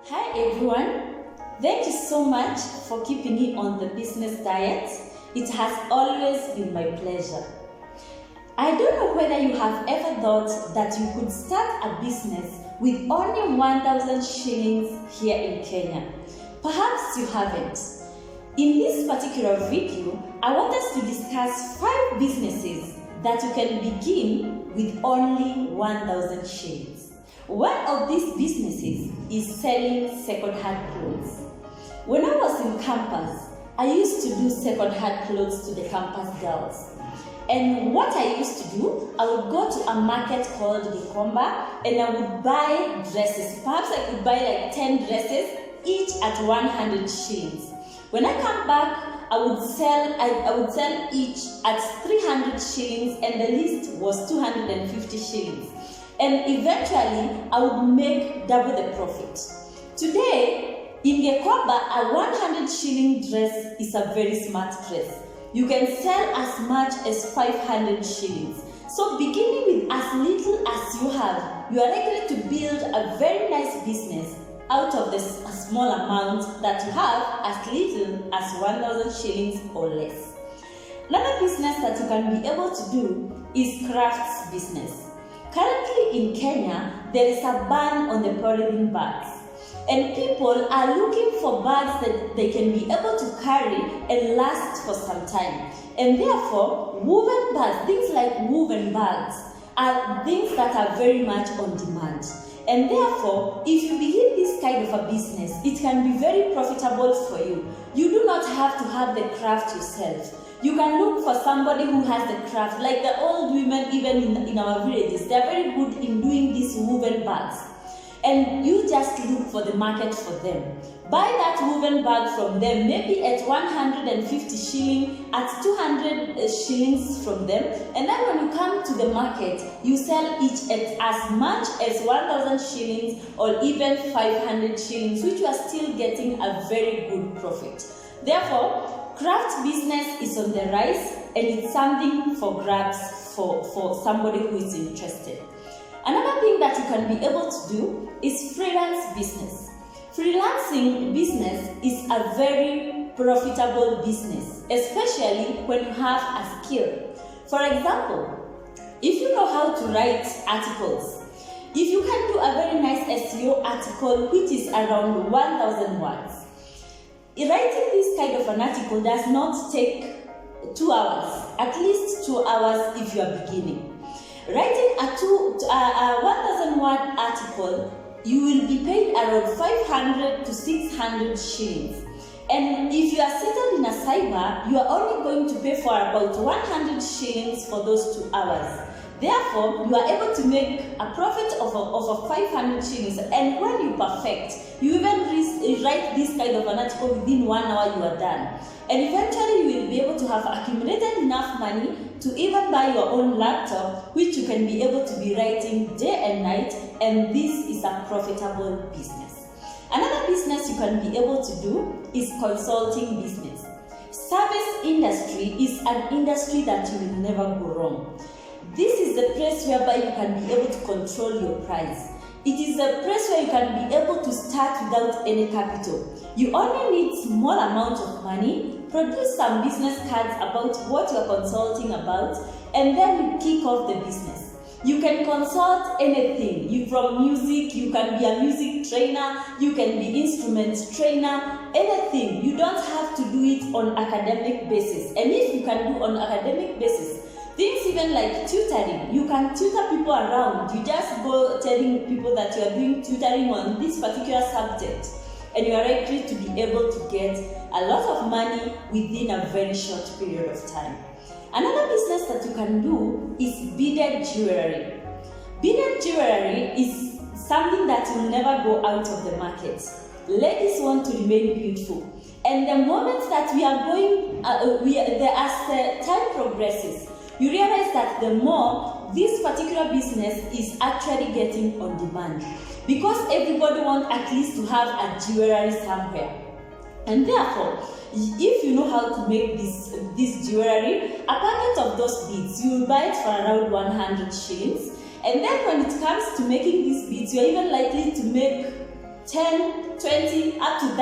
Hi everyone, thank you so much for keeping me on the business diet. It has always been my pleasure. I don't know whether you have ever thought that you could start a business with only 1,000 shillings here in Kenya. Perhaps you haven't. In this particular video, I want us to discuss 5 businesses that you can begin with only 1,000 shillings. One of these businesses is selling second-hand clothes. When I was in campus, I used to do second-hand clothes to the campus girls. And what I used to do, I would go to a market called Gikomba and I would buy dresses. Perhaps I could buy like 10 dresses, each at 100 shillings. When I come back, I would sell each at 300 shillings and the least was 250 shillings. And eventually, I would make double the profit. Today, in Gikomba, a 100 shilling dress is a very smart dress. You can sell as much as 500 shillings. So beginning with as little as you have, you are likely to build a very nice business out of this small amount that you have, as little as 1,000 shillings or less. Another business that you can be able to do is crafts business. Currently in Kenya, there is a ban on the polythene bags. And people are looking for bags that they can be able to carry and last for some time. And therefore, woven bags, things like woven bags, are things that are very much on demand. And therefore, if you begin this kind of a business, it can be very profitable for you. You do not have to have the craft yourself. You can look for somebody who has the craft, like the old women even in our villages. They are very good in doing these woven bags. And you just look for the market for them. Buy that woven bag from them, maybe at 150 shillings, at 200 shillings from them. And then when you come to the market, you sell each at as much as 1,000 shillings or even 500 shillings, which you are still getting a very good profit. Therefore, craft business is on the rise and it's something for grabs for somebody who is interested. Another thing that you can be able to do is freelance business. Freelancing business is a very profitable business, especially when you have a skill. For example, if you know how to write articles, if you can do a very nice SEO article which is around 1,000 words, writing this kind of an article does not take 2 hours, at least 2 hours if you are beginning. Writing a 1,000 word article, you will be paid around 500 to 600 shillings. And if you are settled in a cyber, you are only going to pay for about 100 shillings for those 2 hours. Therefore, you are able to make a profit of 500 shillings. And when you perfect, you even write this kind of an article within 1 hour, you are done. And eventually, you will be able to have accumulated enough money to even buy your own laptop, which you can be able to be writing day and night. And this is a profitable business. Another business you can be able to do is consulting business. Service industry is an industry that you will never go wrong. This is the place whereby you can be able to control your price. It is a place where you can be able to start without any capital. You only need small amount of money, produce some business cards about what you are consulting about, and then you kick off the business. You can consult anything. From music, you can be a music trainer, you can be instrument trainer, anything. You don't have to do it on academic basis. And if you can do on academic basis, things even like tutoring, you can tutor people around. You just go telling people that you are doing tutoring on this particular subject, and you are likely to be able to get a lot of money within a very short period of time. Another business that you can do is beaded jewelry. Beaded jewelry is something that will never go out of the market. Ladies want to remain beautiful. And the moment that we are going, as the time progresses, you realize that the more this particular business is actually getting on demand, because everybody wants at least to have a jewelry somewhere. And therefore, if you know how to make this jewelry, a packet of those beads, you will buy it for around 100 shillings. And then when it comes to making these beads, you are even likely to make 10, 20, up to 30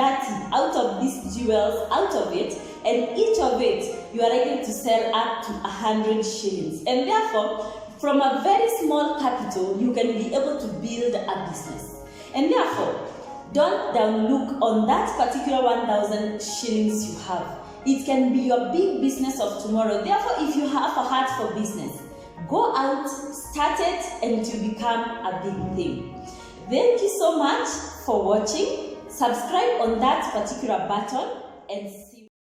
out of these jewels, out of it, and each of it you are able to sell up to 100 shillings. And therefore, from a very small capital, you can be able to build a business. And therefore, don't downlook on that particular 1,000 shillings you have. It can be your big business of tomorrow. Therefore, if you have a heart for business, go out, start it, and it will become a big thing. Thank you so much for watching. Subscribe on that particular button and